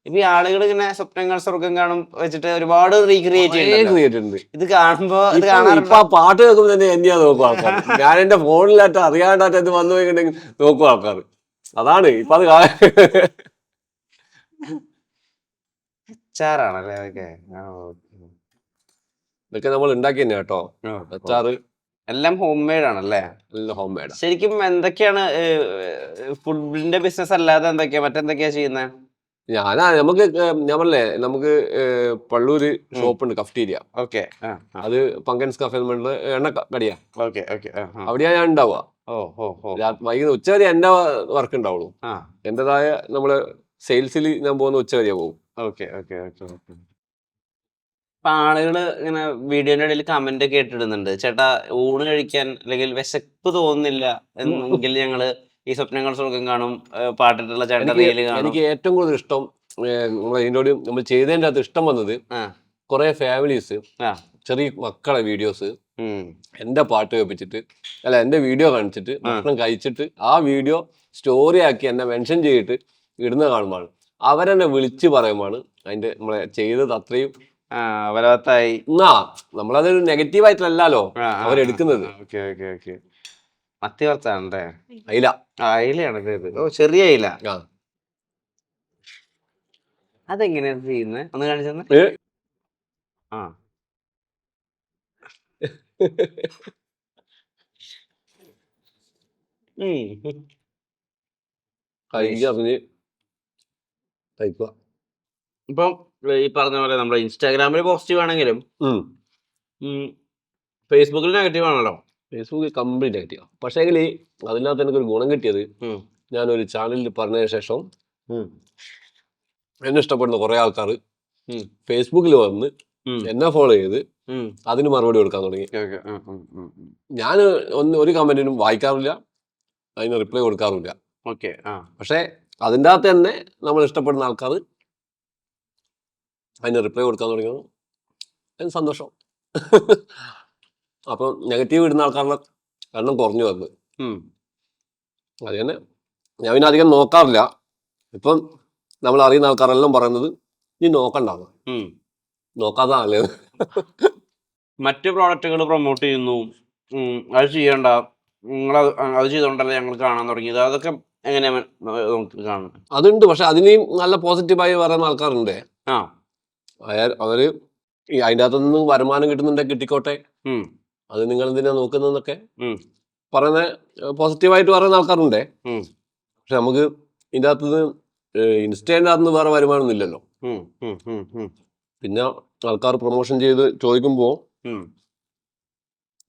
ഇപ്പൊ ഈ ആളുകൾ ഇങ്ങനെ സ്വപ്നങ്ങൾ സ്വർഗം കാണും വെച്ചിട്ട് ഒരുപാട് റീക്രിയേറ്റ് ചെയ്യുന്നുണ്ട്. ഇത് കാണുമ്പോ ഇത് ഇപ്പൊ കാണാറുണ്ട്. ആ പാട്ട് കേൾക്കുമ്പോ തന്നെ എന്തിയാ നോക്കും ആൾക്കാർ. ഞാൻ എന്റെ ഫോണിലായിട്ട് അറിയാണ്ടായിട്ട് ഇത് വന്നു പോയിട്ടുണ്ടെങ്കിൽ നോക്കും ആൾക്കാർ. അതാണ് ഇപ്പൊ അത് അച്ചാറാണല്ലേ അതൊക്കെ? ഇതൊക്കെ നമ്മൾ ഉണ്ടാക്കി തന്നെ കേട്ടോ. അച്ചാറ് എല്ലാം ഹോം മെയ്ഡ് ആണല്ലേ? എല്ലാം ഹോം മെയ്ഡ്. ശരിക്കും എന്തൊക്കെയാണ് ഫുഡിന്റെ ബിസിനസ് അല്ലാതെ എന്തൊക്കെയാ മറ്റെന്തൊക്കെയാ ചെയ്യുന്നത്? നമുക്ക് ഞാൻ പറഞ്ഞേ നമുക്ക് പള്ളൂര് ഷോപ്പുണ്ട്, കഫ്റ്റീരിയ. ഓക്കെ. അത് പങ്കൻസ് കഫേ എണ്ണ കടിയാ. Okay okay. അവിടെയാ ഞാൻ ഉണ്ടാവുക. വൈകുന്നേരം ഉച്ചവരെ എന്റെ വർക്ക് ഉണ്ടാവുള്ളൂ. എന്റേതായ നമ്മള് സെയിൽസിൽ ഞാൻ പോകുന്ന ഉച്ചവരെ പോകും. Okay okay okay okay. ഇപ്പൊ ആളുകള് ഇങ്ങനെ വീഡിയോന്റെ ഇടയിൽ കമന്റ് ഒക്കെ ഇട്ടിടുന്നുണ്ട്, ചേട്ടാ ഊണ് കഴിക്കാൻ അല്ലെങ്കിൽ വിശപ്പ് തോന്നുന്നില്ല എങ്കിൽ ഞങ്ങള് ഈ സ്വപ്നങ്ങൾ സ്വർഗം കാണും പാട്ടിട്ടുള്ള ചേട്ടൻ റീല് കാണും. എനിക്ക് ഏറ്റവും കൂടുതൽ ഇഷ്ടം ഇതിനോട് നമ്മൾ ചെയ്തതിന്റെ അകത്ത് ഇഷ്ടം വന്നത് കുറെ ഫാമിലീസ് ചെറിയ മക്കളെ വീഡിയോസ് എന്റെ പാട്ട് കേൾപ്പിച്ചിട്ട് അല്ല എന്റെ വീഡിയോ കാണിച്ചിട്ട് ഭക്ഷണം കഴിച്ചിട്ട് ആ വീഡിയോ സ്റ്റോറി ആക്കി എന്നെ മെൻഷൻ ചെയ്തിട്ട് ഇടുന്ന കാണുമ്പോൾ അവരെന്നെ വിളിച്ച് പറയുമ്പോൾ അതിന്റെ നമ്മളെ ചെയ്തത് അത്രയും ഫലവത്തായി. നമ്മളതൊരു നെഗറ്റീവ് ആയിട്ടല്ലല്ലോ അവരെടുക്കുന്നത്. മത്തി വറുത്താണല്ലേ? അയില. അയിലയാണ് ഇത്. ഓ, ചെറിയ അയില. അതെങ്ങനെയാണ് ചെയ്യുന്നത്? ഒന്ന് കാണിച്ചെന്ന്. ഇപ്പം ഈ പറഞ്ഞ പോലെ നമ്മുടെ ഇൻസ്റ്റാഗ്രാമിൽ പോസിറ്റീവ് ആണെങ്കിലും ഫേസ്ബുക്കിൽ നെഗറ്റീവ് ആണല്ലോ. ഫേസ്ബുക്കിൽ കംപ്ലീറ്റ് നെഗറ്റീവ്. പക്ഷേ അതിനകത്ത് എനിക്കൊരു ഗുണം കിട്ടിയത്, ഞാനൊരു ചാനലിൽ പറഞ്ഞതിന് ശേഷം എന്നെ ഇഷ്ടപ്പെടുന്ന കുറെ ആൾക്കാർ ഫേസ്ബുക്കിൽ വന്ന് എന്നെ ഫോളോ ചെയ്ത് അതിന് മറുപടി കൊടുക്കാൻ തുടങ്ങി. ഞാൻ ഒരു കമന്റിനും വായിക്കാറില്ല, അതിന് റിപ്ലൈ കൊടുക്കാറില്ല. പക്ഷെ അതിൻ്റെ അകത്ത് തന്നെ നമ്മൾ ഇഷ്ടപ്പെടുന്ന ആൾക്കാർ അതിന് റിപ്ലൈ കൊടുക്കാൻ തുടങ്ങിയത് അതിന് സന്തോഷം. അപ്പം നെഗറ്റീവ് ഇടുന്ന ആൾക്കാരുടെ എണ്ണം കുറഞ്ഞു വന്ന്. അത് തന്നെ ഞാൻ പിന്നെ അധികം നോക്കാറില്ല. ഇപ്പം നമ്മൾ അറിയുന്ന ആൾക്കാരെല്ലാം പറയുന്നത് നീ നോക്കണ്ടാണ്, നോക്കാതെ മറ്റു പ്രോഡക്റ്റുകൾ പ്രൊമോട്ട് ചെയ്യുന്നു, അത് ചെയ്യണ്ട, നിങ്ങൾ അത് ചെയ്തോണ്ടല്ലേ ഞങ്ങൾ കാണാൻ തുടങ്ങിയത്, അതൊക്കെ എങ്ങനെയാ കാണുന്നത്? അതുണ്ട്. പക്ഷെ അതിനെയും നല്ല പോസിറ്റീവായി പറയുന്ന ആൾക്കാരുണ്ട്. അവര് അതിൻ്റെ അകത്തുനിന്ന് വരുമാനം കിട്ടുന്നുണ്ടെങ്കിൽ കിട്ടിക്കോട്ടെ, അത് നിങ്ങൾ എന്തിനാ നോക്കുന്നതെന്നൊക്കെ പറയുന്ന പോസിറ്റീവായിട്ട് പറയുന്ന ആൾക്കാരുണ്ട്. പക്ഷെ നമുക്ക് ഇതിൻ്റെ അകത്തുനിന്ന് ഇൻസ്റ്റേൻ്റെ അകത്തുനിന്ന് വേറെ വരുമാനമൊന്നും ഇല്ലല്ലോ. പിന്നെ ആൾക്കാർ പ്രൊമോഷൻ ചെയ്ത് ചോദിക്കുമ്പോൾ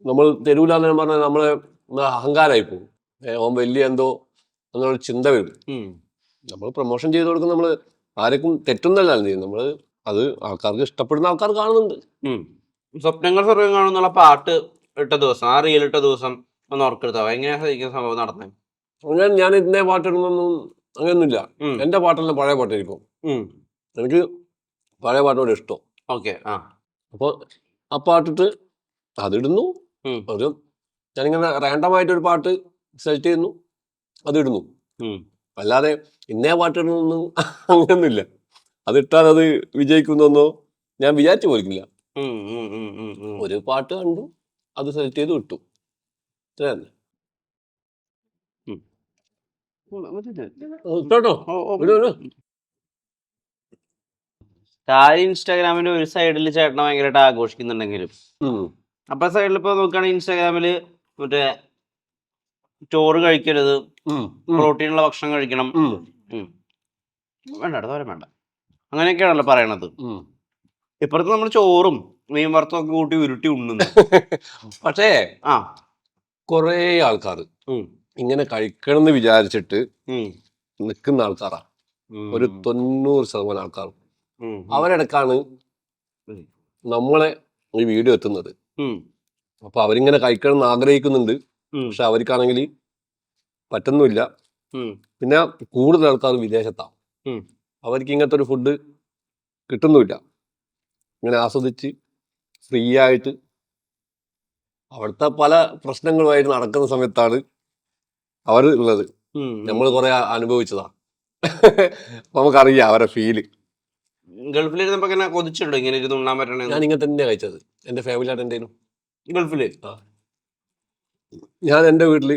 നമ്മൾ തരൂലെന്ന് പറഞ്ഞാൽ നമ്മളെ അഹങ്കാരമായി പോകും. ഓൻ വലിയ എന്തോ എന്നുള്ള ചിന്ത വരും. നമ്മൾ പ്രൊമോഷൻ ചെയ്ത് കൊടുക്കുന്ന നമ്മൾ ആർക്കും തെറ്റുന്നല്ല ചെയ്യുന്നത്. നമ്മൾ അത് ആൾക്കാർക്ക് ഇഷ്ടപ്പെടുന്ന ആൾക്കാർ കാണുന്നുണ്ട്. സ്വപ്നങ്ങൾ സ്വർഗം കാണുന്നുള്ള പാട്ട് ഇട്ട ദിവസം, ആ റീൽ ഇട്ട ദിവസം ഒന്ന് ഓർക്കെടുത്താവോ? എങ്ങനെയാ സംഭവം നടന്നത്? ഞാൻ ഇന്നേ പാട്ടിടുന്നൊന്നും അങ്ങനെയൊന്നുമില്ല. എന്റെ പാട്ടെല്ലാം പഴയ പാട്ടായിരിക്കും. എനിക്ക് പഴയ പാട്ടോട് ഇഷ്ടം. അപ്പോൾ ആ പാട്ടിട്ട് അതിടുന്നു. ഒരു ഞാനിങ്ങനെ റാൻഡമായിട്ടൊരു പാട്ട് സെലക്ട് ചെയ്യുന്നു, അതിടുന്നു. അല്ലാതെ ഇന്നേ പാട്ടിടുന്നൊന്നും അങ്ങനെയൊന്നുമില്ല. അതിട്ടാൽ അത് വിജയിക്കുന്നൊന്നോ ഞാൻ വിചാരിച്ചു പോലിക്കില്ല. ഒരു പാട്ട് കണ്ടു, അത് സെലക്ട് ചെയ്ത് വിട്ടു, ഇത്ര തന്നെ. ഇൻസ്റ്റാഗ്രാമിന്റെ ഒരു സൈഡിൽ ചേട്ടനെ ഭയങ്കരമായിട്ട് ആഘോഷിക്കുന്നുണ്ടെങ്കിലും അപ്പൊ സൈഡിൽ ഇപ്പൊ നോക്കുകയാണെങ്കിൽ ഇൻസ്റ്റാഗ്രാമില് മറ്റേ ചോറ് കഴിക്കരുത്, പ്രോട്ടീനുള്ള ഭക്ഷണം കഴിക്കണം, വേണ്ട തോരം വേണ്ട, അങ്ങനെയൊക്കെയാണല്ലോ പറയണത്. ഇപ്പുറത്ത് നമ്മൾ ചോറും മീൻ വറുത്തും ഒക്കെ കൂട്ടി ഉരുട്ടി ഉണ്ണുന്നു. പക്ഷേ കൊറേ ആൾക്കാർ ഇങ്ങനെ കഴിക്കണം എന്ന് വിചാരിച്ചിട്ട് നിൽക്കുന്ന ആൾക്കാരാ ഒരു 90% ആൾക്കാർ. അവരിടക്കാണ് നമ്മളെ ഈ വീഡിയോ എത്തുന്നത്. അപ്പൊ അവരിങ്ങനെ കഴിക്കണം എന്ന് ആഗ്രഹിക്കുന്നുണ്ട്, പക്ഷെ അവർക്കാണെങ്കിൽ പറ്റുന്നില്ല. പിന്നെ കൂടുതൽ ആൾക്കാർ വിദേശത്താണ്. അവർക്ക് ഇങ്ങനത്തെ ഒരു ഫുഡ് കിട്ടുന്നുമില്ല. ഇങ്ങനെ ആസ്വദിച്ച് ഫ്രീ ആയിട്ട് അവിടുത്തെ പല പ്രശ്നങ്ങളുമായിട്ട് നടക്കുന്ന സമയത്താണ് അവർ ഉള്ളത്. നമ്മൾ കുറെ അനുഭവിച്ചതാ. നമുക്കറിയാം അവരെ ഫീല്. ഗൾഫിലിരുന്നപ്പോ ഇങ്ങനെ കൊതിച്ചുണ്ടോ ഇങ്ങനെ ഇരുന്ന് ഉണ്ണാൻ പറ്റണേ? ഞാൻ ഇങ്ങനെ തന്നെയാണ് കഴിച്ചത്. എന്റെ ഫാമിലി ആയിട്ട് എന്തേലും ഗൾഫില് ഞാൻ എന്റെ വീട്ടില്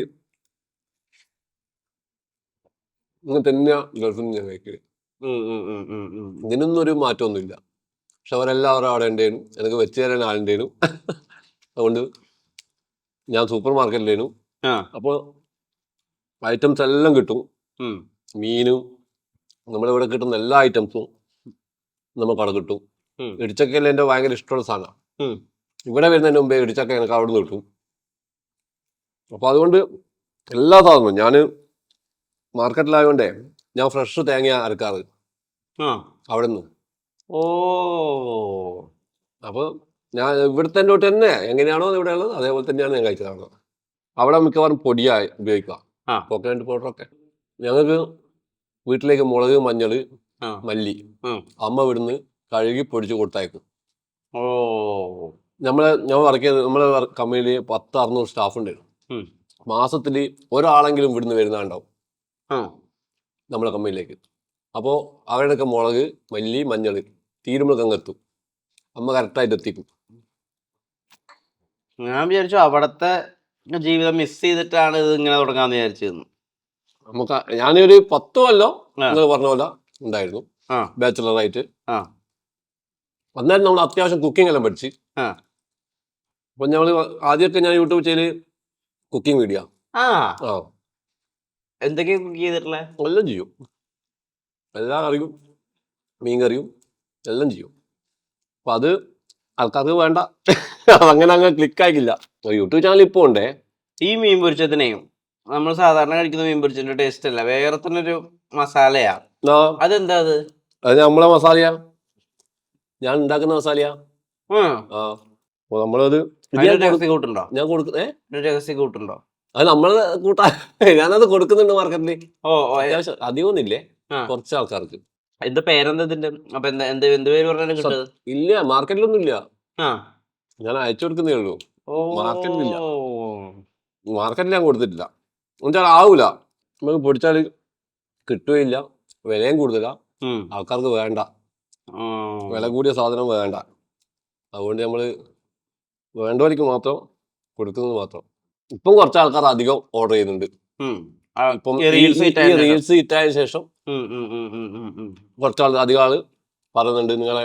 ഇങ്ങനെ തന്നെയാ ഗൾഫിൽ നിന്ന് ഞാൻ കഴിക്കല്. ഇതിനൊന്നും ഒരു മാറ്റമൊന്നുമില്ല. പക്ഷെ അവരെല്ലാവരും അവിടെ ഉണ്ടേനും, എനിക്ക് വെച്ച് തരാൻ ആളുണ്ടേനും. അതുകൊണ്ട് ഞാൻ സൂപ്പർ മാർക്കറ്റിലേനും. അപ്പോൾ ഐറ്റംസ് എല്ലാം കിട്ടും. മീനും നമ്മളിവിടെ കിട്ടുന്ന എല്ലാ ഐറ്റംസും നമുക്ക് അവിടെ കിട്ടും. ഇടിച്ചക്കയെല്ലാം എൻ്റെ ഭയങ്കര ഇഷ്ടമുള്ള സാധനമാണ്. ഇവിടെ വരുന്നതിന് മുമ്പേ ഇടിച്ചക്ക എനിക്ക് അവിടെ നിന്ന് കിട്ടും. അപ്പോൾ അതുകൊണ്ട് എല്ലാ സാധനവും ഞാൻ മാർക്കറ്റിലായതുകൊണ്ടേ ഞാൻ ഫ്രഷ് തേങ്ങ അരക്കാറ് അവിടെ നിന്ന്. അപ്പോൾ ഞാൻ ഇവിടുത്തെ തൊട്ട് തന്നെ എങ്ങനെയാണോ ഇവിടെ ഉള്ളത് അതേപോലെ തന്നെയാണ് ഞാൻ കഴിച്ചതാണ്. അവിടെ മിക്കവാറും പൊടിയായി ഉപയോഗിക്കുക, കോക്കനട്ട് പൗഡറൊക്കെ. ഞങ്ങൾക്ക് വീട്ടിലേക്ക് മുളക്, മഞ്ഞൾ, മല്ലി അമ്മ ഇവിടുന്ന് കഴുകി പൊടിച്ച് കൊടുത്തയക്കും. ഞാൻ വർക്ക് ചെയ്ത് നമ്മളെ കമ്പനിയിൽ 100-600 സ്റ്റാഫ് ഉണ്ടായിരുന്നു. മാസത്തിൽ ഒരാളെങ്കിലും ഇവിടുന്ന് വരുന്നുണ്ടാവും നമ്മളെ കമ്പനിയിലേക്ക്. അപ്പോൾ അവരുടെയൊക്കെ മുളക്, മല്ലി, മഞ്ഞൾ തീരുമ്പോഴേക്കും എത്തും. അമ്മ കറക്റ്റായിട്ട് എത്തിക്കും. ഞാൻ വിചാരിച്ചു അവിടത്തെ ജീവിതം മിസ് ചെയ്തിട്ടാണ് ഇത് ഇങ്ങനെ തുടങ്ങാന്ന് വിചാരിച്ചിരുന്നു. നമുക്ക് ഞാനൊരു 10 കൊല്ലം നിങ്ങൾ പറഞ്ഞ പോലെ ഉണ്ടായിരുന്നു ബാച്ചുലറായിട്ട്. അന്നേരം നമ്മൾ അത്യാവശ്യം കുക്കിംഗ് എല്ലാം പഠിച്ച്. അപ്പൊ ഞങ്ങള് ആദ്യമൊക്കെ ഞാൻ യൂട്യൂബ് ചെയ്ത് കുക്കിംഗ് വീഡിയോ എന്തൊക്കെയാ കുക്ക് ചെയ്തിട്ടുള്ള? എല്ലാം ചെയ്യും. എല്ലാ കറിയും മീൻ കറിയും എല്ലാം ചെയ്യും. അപ്പൊ അത് ആൾക്കാർക്ക് വേണ്ട, അതങ്ങനെ അങ്ങ് ക്ലിക്കായിക്കില്ല. യൂട്യൂബ് ചാനൽ ഇപ്പോൾ ഉണ്ടേ. ഈ മീൻ പൊരിച്ചതിനെയും നമ്മൾ സാധാരണ കഴിക്കുന്ന മീൻ പൊരിച്ചതിന്റെ ടേസ്റ്റ് അല്ല, വേറെ തന്നെ ഒരു മസാലയാ. അതെന്താ അത്? അത് നമ്മളെ മസാലയാ, ഞാൻ ഉണ്ടാക്കുന്ന മസാലയാ. നമ്മളത് കൂട്ടുണ്ടോ? ഞാൻ കൊടുക്കുന്നേ രഹസ്യ കൂട്ടുണ്ടോ? അത് നമ്മള് കൂട്ടാ. ഞാനത് കൊടുക്കുന്നുണ്ട് മാർക്കറ്റില്. അത്യാവശ്യം അധികമൊന്നുമില്ലേ, കുറച്ച് ആൾക്കാർക്ക്. എന്താ പേരെന്താ ഇതിന്റെ? അപ്പൊ എന്ത് പേര് പറഞ്ഞാലും കിട്ടുന്നത്? ഇല്ല, മാർക്കറ്റിലൊന്നും ഇല്ല. ഞാൻ അയച്ചു കൊടുക്കുന്നേ ഉള്ളൂ. മാർക്കറ്റിലില്ല, മാർക്കറ്റിൽ ഞാൻ കൊടുത്തിട്ടില്ല. എന്നുവെച്ചാൽ ആവൂല, നമുക്ക് പൊടിച്ചാൽ കിട്ടുകയില്ല, വിലയും കൂടുതലാ, ആൾക്കാർക്ക് വേണ്ട, വില കൂടിയ സാധനം വേണ്ട. അതുകൊണ്ട് നമ്മള് വേണ്ടവർക്ക് മാത്രം കൊടുക്കുന്നത് മാത്രം. ഇപ്പം കുറച്ച് ആൾക്കാർ അധികം ഓർഡർ ചെയ്യുന്നുണ്ട്. ഇപ്പം റീൽസ് ഹിറ്റായ ശേഷം കുറച്ച് അധികം ആള് പറയുന്നുണ്ട് നിങ്ങളെ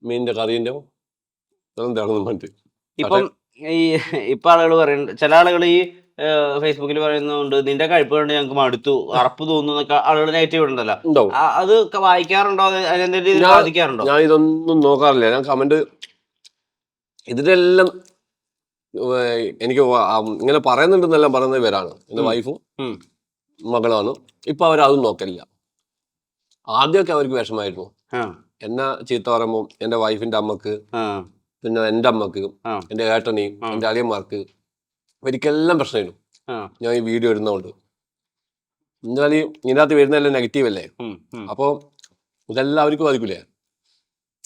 മീനിന്റെ കറീന്റെ എന്താണെന്ന് പറഞ്ഞിട്ട്. ഇപ്പൊ ആളുകൾ പറയുന്നുണ്ട്, ചില ആളുകൾ ഈ ഫേസ്ബുക്കിൽ പറയുന്നുണ്ട് നിന്റെ കഴിപ്പ് കൊണ്ട് ഞങ്ങൾക്ക് മടുത്തു, അറപ്പ് തോന്നുന്നൊക്കെ ആളുകൾ നെഗറ്റീവ് ഉണ്ടല്ലോ. അത് വായിക്കാറുണ്ടോ? അതിനെന്തെങ്കിലും ബാധിക്കാറുണ്ടോ? ഞാൻ ഇതൊന്നും നോക്കാറില്ല. ഞാൻ കമന്റ് ഇതിലെല്ലാം എനിക്ക് ഇങ്ങനെ പറയുന്നുണ്ടെന്നെല്ലാം പറയുന്നത് ഇവരാണ്, എന്റെ വൈഫും മകളാണ്. ഇപ്പൊ അവരതും നോക്കലില്ല. ആദ്യമൊക്കെ അവർക്ക് വിഷമായിരുന്നു. എന്നെ ചീത്ത പറയുമ്പോൾ എന്റെ വൈഫിന്റെ അമ്മക്ക്, പിന്നെ എന്റെ അമ്മക്ക്, എന്റെ ഏട്ടന്, എന്റെ അളിയന്മാർക്ക് ഒരിക്കെല്ലാം പ്രശ്നമായിരുന്നു ഞാൻ ഈ വീഡിയോ ഇടുന്നതുകൊണ്ട്. എന്നാൽ ഇതിനകത്ത് വരുന്നതെല്ലാം നെഗറ്റീവ് അല്ലേ, അപ്പോൾ ഇതെല്ലാം അവർക്ക് ബാധിക്കൂലേ.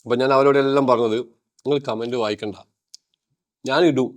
അപ്പൊ ഞാൻ അവരോടെല്ലാം പറഞ്ഞത് നിങ്ങൾ കമന്റ് വായിക്കണ്ട, ഞാൻ ഇടും,